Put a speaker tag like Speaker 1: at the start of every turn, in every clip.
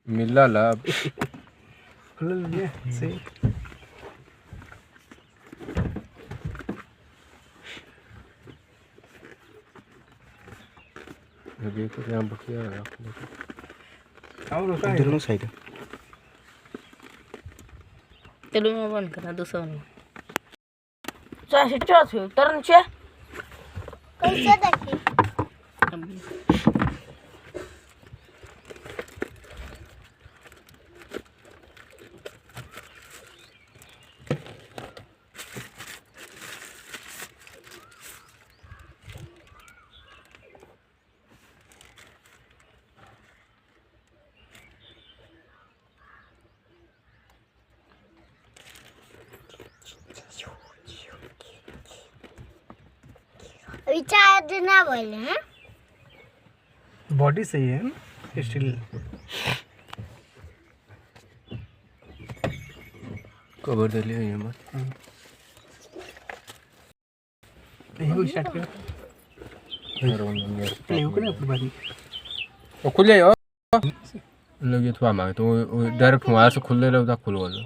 Speaker 1: मिला ला
Speaker 2: खुल लिया सही।
Speaker 1: अभी तो यहाँ बकिया है
Speaker 2: और उसका
Speaker 3: दोनों साइड
Speaker 4: चलो मैं बंद करा दूसरा नहीं चाहे चाहे तरन चे
Speaker 5: कैसे देखी अभी चार्ज ना बोले हैं
Speaker 2: बॉडी सही है ना स्टिल
Speaker 1: कवर दे लिया ये मत
Speaker 2: यही स्टार्ट कर नहीं होगा अपनी बारी
Speaker 1: वो खुल जाए लोग ये थोड़ा मांगे तो डायरेक्ट वहाँ से खुल ले रहा उधर खुल गया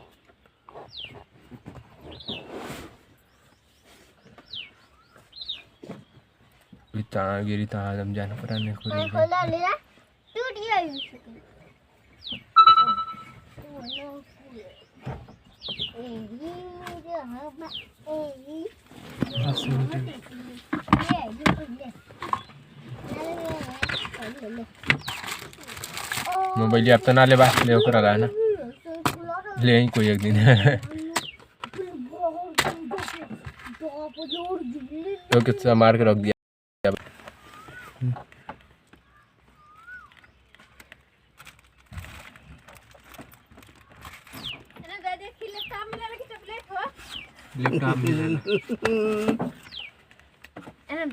Speaker 1: इतना गिरी था हम जाना पड़ा नहीं खुल
Speaker 5: मैं खोला लिया टूट गया
Speaker 1: मोबाइल अब तो ना ले बात ले कर रहा है ना ले कोई एक दिन तो कितना मार के रख दिया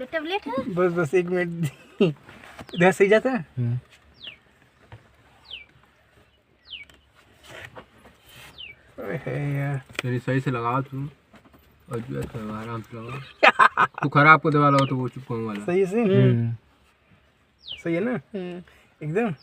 Speaker 4: टेबलेट है
Speaker 2: बस बस 1 मिनट इधर सही जाता है यार
Speaker 1: तेरी सही से लगाओ तू और जो है आराम से लगाओ तू खराब को दवा लगाओ तो वो चुप वाला
Speaker 2: सही है सही है ना एकदम